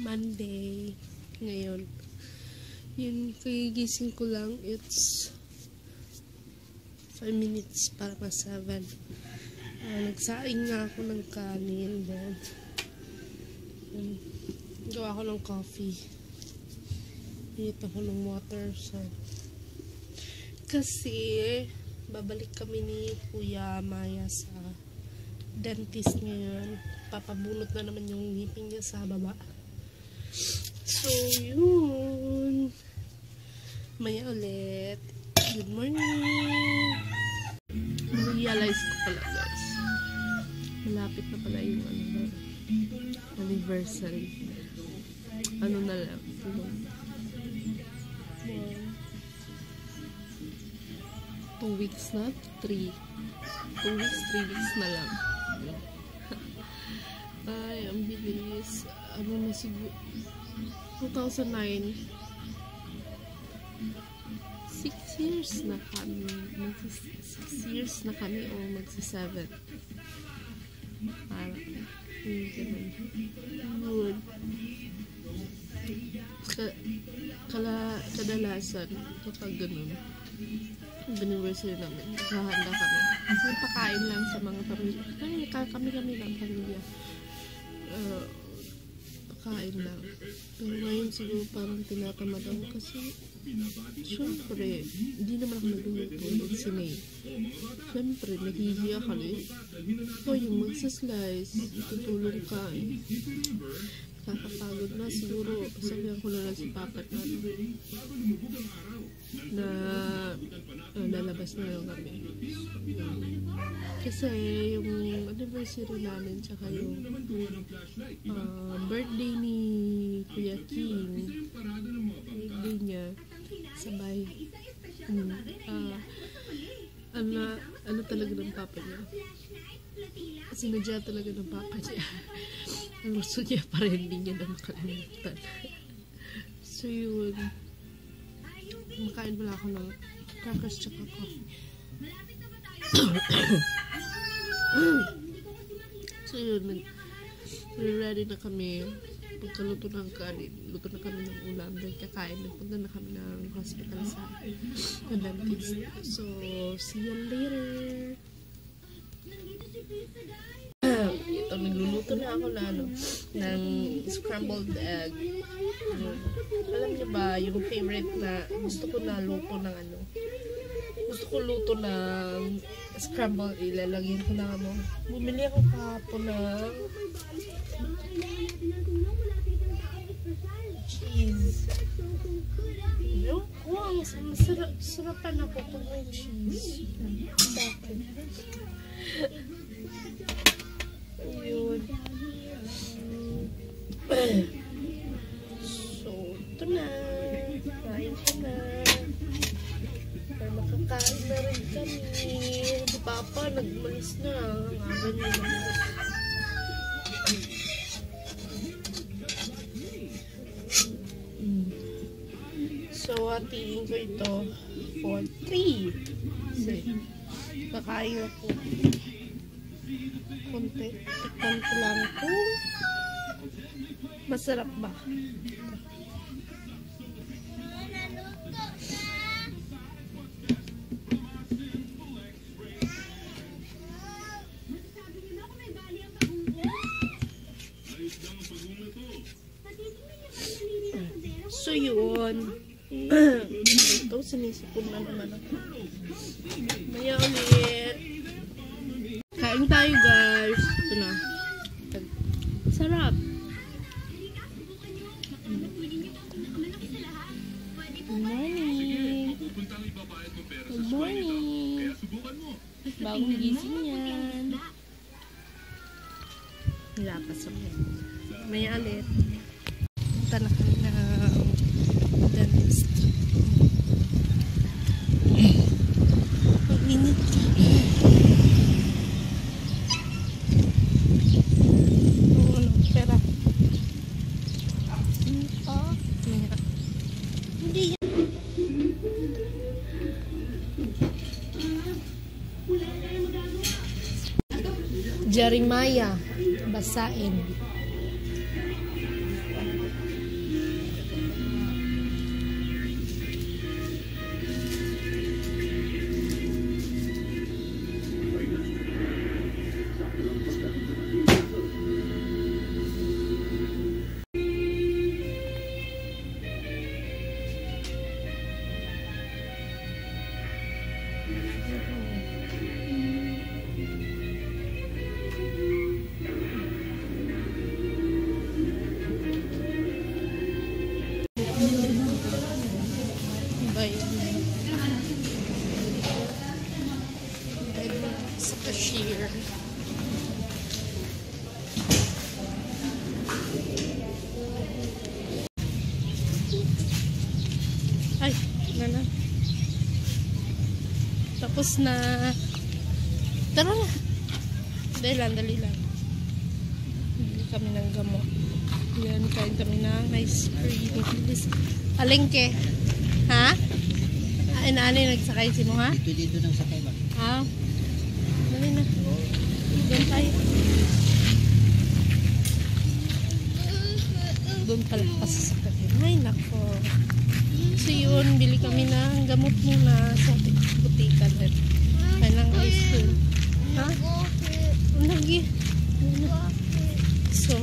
Monday ngayon. Yun, kagigising ko lang. It's 5 minutes para mas 7. Nagsaing na ako ng kanin. Then, gawa ko ng coffee. Init ako ng water. So, kasi, babalik kami ni Kuya Maya sa dentist ngayon. Papabunot na naman yung ngipin niya sa baba. So, yun. Maya ulit. Good morning. Realize ko pala, guys. Malapit na pala yung anniversary. Ano na lang. 2 weeks na? 3 weeks na lang. Ay, ang bilis. Ano na siguro? 2009. 6 years na kami. 6 years na kami o magsi-7. Parang, ganun. Kadalasan, kapag ganun, anniversary namin, naghahanda kami. Pakain lang sa mga pamilya. Kami lang, pamilya. Pakain lang. Pero ngayon siguro parang tinatamad ako kasi syempre, hindi naman ako nagluluto ng sinay. Syempre, nahihiya ka rin. O yung magsaslice, tutulong ka. Kakapagod na siguro. Sabihan ko na lang si Papa na lalabas na lang kami. Kasi yung anniversary namin tsaka yung birthday ni Kuya King, birthday niya sabay ano talaga ng Papa niya, sinadya talaga ng Papa niya. Ang gusto niya para hindi niya na makalimutan. So yun, makain pala ako ng crackers tsaka coffee. So yun, ready na kami. Pagkaluto ng kanin, luto na kami ng ulam, then kakain, nagpunta na kami ng hospital sa dentist. So, see you later. Ito, nagluluto na ako ng scrambled egg. Alam niyo ba, yung favorite na gusto ko na luto ng gusto ko luto ng scrambled, ilalagyan ko ng bumili ako kahapon ng cheese. Wow, sarapan ako kung may cheese. Bakit? Ayun. So, ito na. Kain ko na. Para makakain na rin kami. Si Papa, nagmalis na. Ang aga niya naman. So, hatiin ko ito for 3. Kasi, kakain ako. Konti. Tikman ko lang kung masarap ba. So yun. Ito, sinisipon na naman ako. Maya ulit. Kain tayo, guys. Ito na. Sarap. Good morning. Good morning. Bagong gising yan. Lapas ako. Maya ulit. Punta na kami na dentist. Pag-init. Pera. Hindi yan. Jeremiah, basain. Bayad sa cashier. Ay, na. Tapos na. Tara na. Dali lang. Bili kami ng gamot. Yan, kain kami ng ice cream. Alingke. Ha? Ay, naano yung nagsakay si mo, ha? Dito nang sakay ba? Ha? Dali na. Doon tayo. Doon pala pasasakay. Ay, nako. So yun, bili kami ng gamot muna sa butika rin. Kaya ng ice cream. Ha? Lagi. So,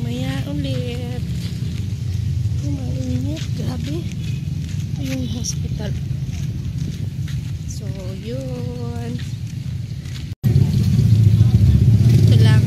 maya ulit. Mainit. Grabe. Ito yung hospital. So, yun. Ito lang.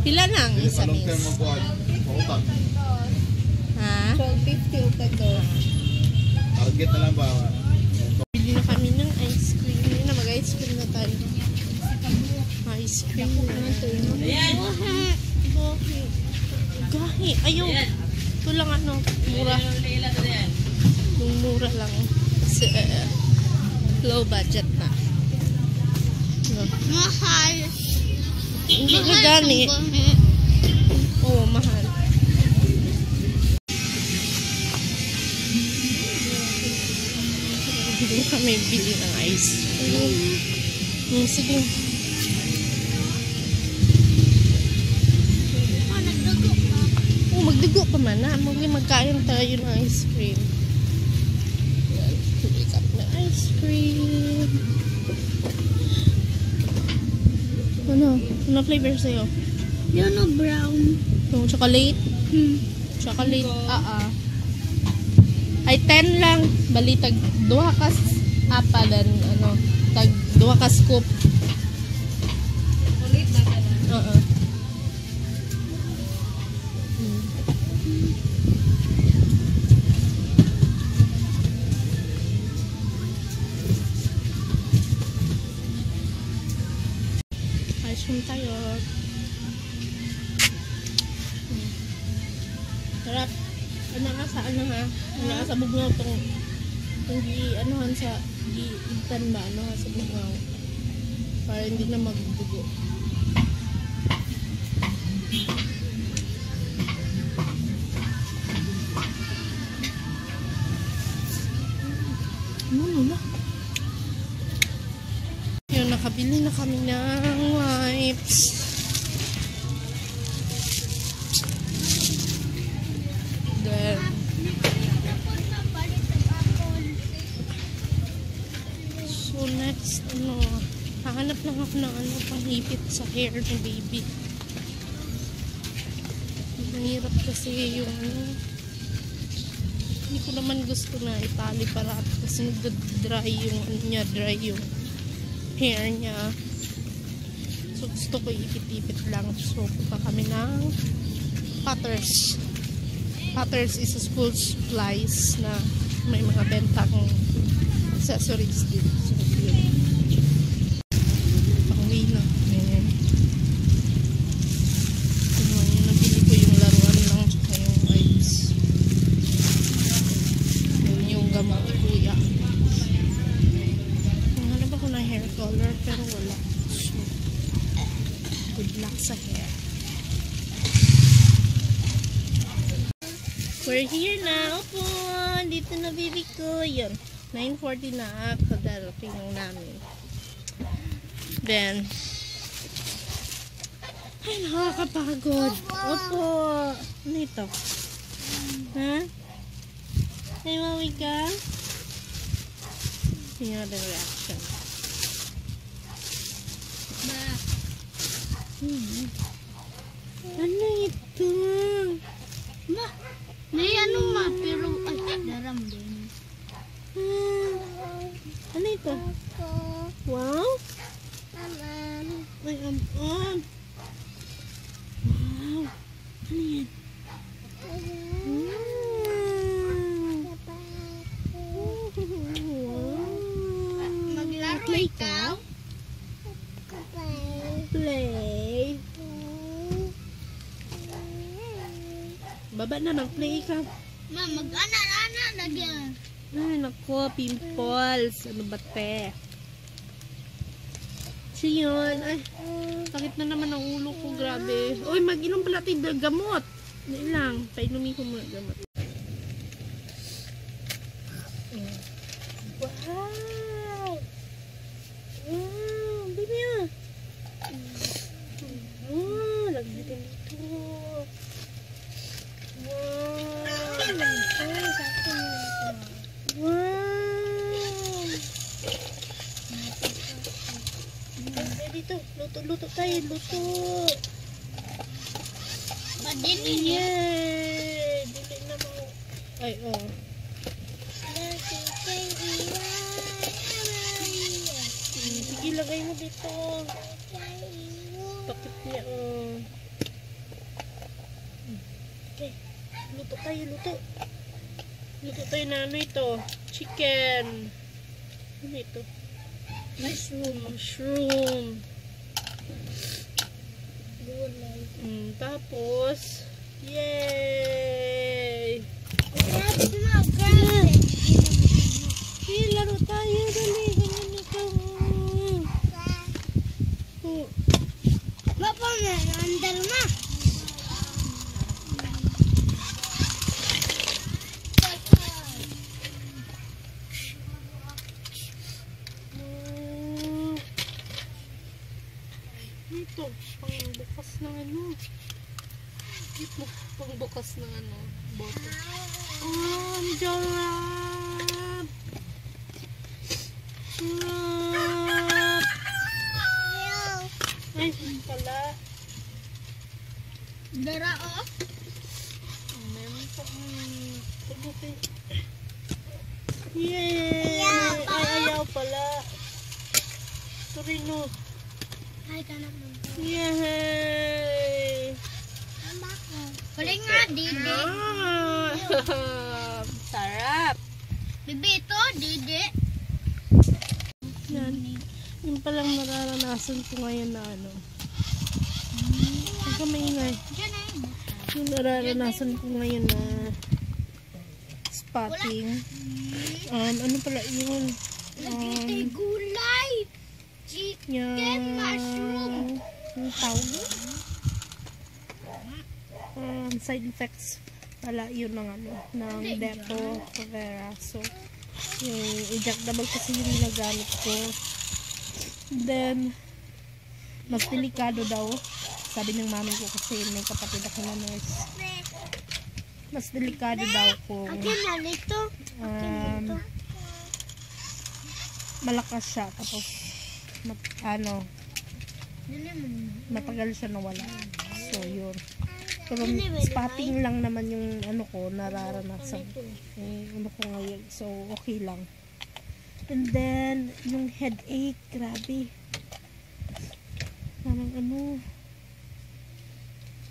Pila nang isa miss? Ha? 12.50 utag ko. Target na lang ba? Bili na kami ng ice cream. Hindi na mag-ice cream na tayo. Ice cream na tayo. Gahi. Ayaw. Ito lang ano. Mura. Yung mura lang. Kasi low budget na. No. Mahal. Hindi ka gani. Oo, mahal. Hindi kami bili ng ice cream. Sige. Nagdugo pa. Oo, magdugo pa man na. Magkain tayo ng ice cream. Bili kami ng ice cream. Ano flavor sa'yo? Yun o brown. Yung chocolate? Chocolate, ay 10 lang. Bali, tag 2 kas apalan, tag 2 kas scoop. Ulit na ka na. Ice cream tayo. Sarap. Ano nga sa ano ha? Ano nga sa bugnaw tong anuhan sa itan ba? Ano nga sa bugnaw? Para hindi na magdugo. Yun, nakabili na kami ng wipes. Then, so next, hahanap lang ako ng panghipit sa hair ng baby. Mahirap kasi yung hindi ko naman gusto na itali para kasi nagda-dry yung dry yung hair niya. So gusto ko ipit-ipit lang. So pupunta kami ng Potters. Potters is a school supplies na may mga bentang accessories din. So yun. Pang-uwi na. Ayan. Nabili ko yung laruan lang tsaka yung wipes. Yung gamot ni kuya. Hanap ako ng hair color pero wala. So, good luck sa hair. We're here na. Opo, dito na baby ko. Yun, 9:40 na. Kadarating namin. Then, ay, nakakapagod. Opo. Ano ito? Ha? Say mami ka. Tingnan natin ang reaction. Ba. Ano ito? Ma. May ano ma. Pero ay daram din. Ano ito? Wow. Ay, Wow. Ano yan? Maglaro Play ikaw? Play. Baba na, mag-play ka. Ma, mag-ana-ana lagyan. Ay, nako, pimples. Ano ba, te? So, yun. Ay, sakit na naman ang ulo ko. Grabe. Uy, mag-inom pala tayo ng gamot. Hindi lang. Painumin ko muna gamot. Wow! Wow! Baby ah! Wow! Lagyan dito. Wow! Wow! Dito, luto tayo, luto. Madini. Yay! Dili na mo. Ay, oh. Sige, lagay mo dito. Takip niya, oh. Okay, luto tayo, luto. Luto tayo na ano ito? Chicken. Ano ito? Mushroom. Tapos, yay! Laro tayo, dali. Ganyan ito. Bapak na, andal ma. Ito, pangbukas ng ano. Ito, pangbukas ng ano, bottle. Oh, ang jarap! Sarap! Ay, pala. Dara oh. Meron pa pagbuti. Yay! Ay, ayaw pala. Torino. Ay, kanak mo. Yay! Huling nga, Didi. Sarap! Bibi ito, Didi. Yan. Yung palang nararanasan ko ngayon na ano. Huwag ka maingay. Diyan na yun. Yung nararanasan ko ngayon na spotting. Ano pala yun? Lagi gulay. Chicken mushroom. Yung tawag? Side effects pala yun ng ano, ng Depo Provera. So, yung injectable kasi yung ginagamit ko. Then, mas delikado daw. Sabi ng mami ko kasi may kapatid ako na nurse. Mas delikado daw kung Akin na nito. malakas siya. Tapos, matagal siya nawala. So, yun. Pero spotting lang naman yung ano ko, nararanasan. Ano ko ngayon. So, okay lang. And then, yung headache, grabe. Parang ano,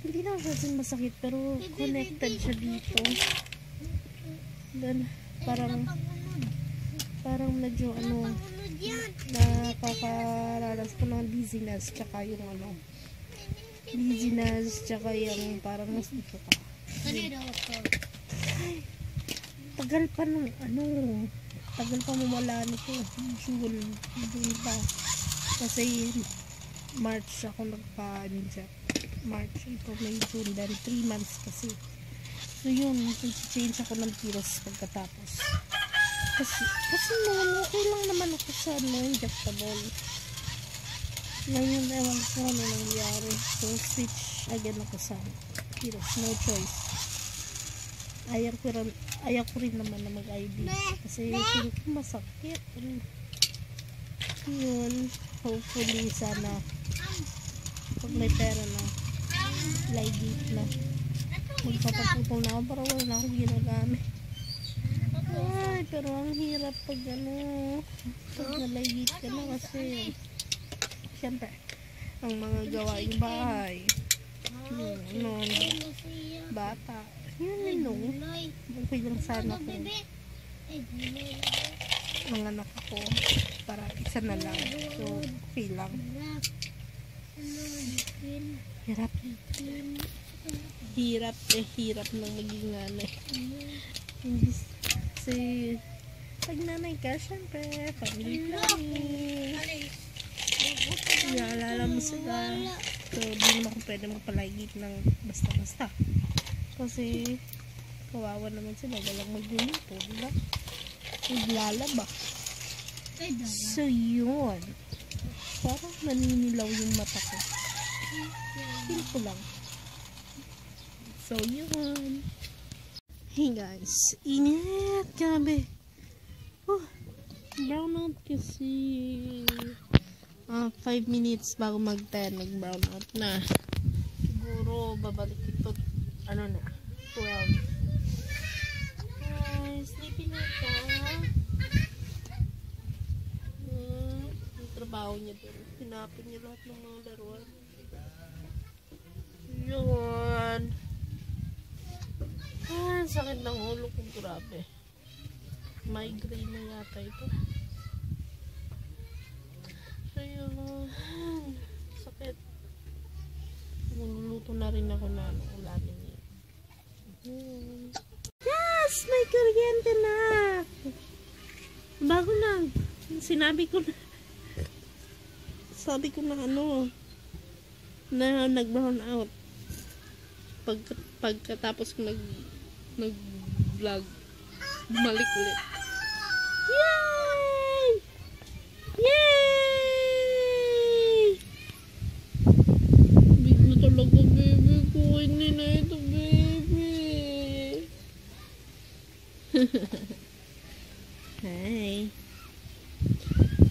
hindi na kasi masakit, pero connected siya dito. Then, parang medyo ano, nakakaranas ko ng dizziness, tsaka yung ano, tsaka yung parang mas ito ka. Tagal pa nung ano, tagal pa mawala nito. June pa. Kasi March ako nagpa-inject. March, April, May, June, then 3 months kasi. So yun, change ako ng pills pagkatapos. Kasi noon, okay lang naman ako sa injectable. Ngayon, ewan ko ano nangyari. So, switch again ako sa pills. No choice. ayaw ko rin naman na mag-ID. Kasi feel ko masakit. Yun. Hopefully, sana pag may pera na, ligit na. Magpapaputol na ako para wala na akong ginagamit. Ay, pero ang hirap pag pag naligit ka na kasi syempre, ang mga gawaing bahay, bata, yun, okay lang sana kung ang anak ako para isa na lang, so okay lang. Hirap ng maging nanay. Hindi kasi pag nanay ka, syempre family planning, iaalala mo sila, so di naman kung pwede magpalagit ng basta-basta kasi kawawa naman sila, walang magluluto, diba? Maglalaba. So yun, parang naninilaw yung mata ko, feel ko lang. So yun. Hey guys, init, grabe. Brown out kasi 5 minutes bago mag 10, nag brown out na. Siguro babalik ito na 12. Ay, sleepy na ka. Yung trabaho niya doon, pinapin niya lahat ng mga laruan. Yun. Sakit ng ulo ko, grabe. Migraine na yata ito. So yun, sakit. Nagluluto na rin ako na ulamin niya. Yes! May kuryente na! Bago lang. Sinabi ko na na nag-brown out. Pagkatapos ko nag-vlog, bumalik ulit. Yay! Yay! Big na talaga, baby ko. Hindi na ito, baby. Hi.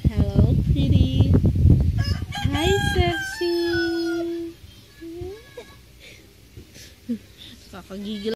Hello, pretty. Hi, sexy. Kakagigil.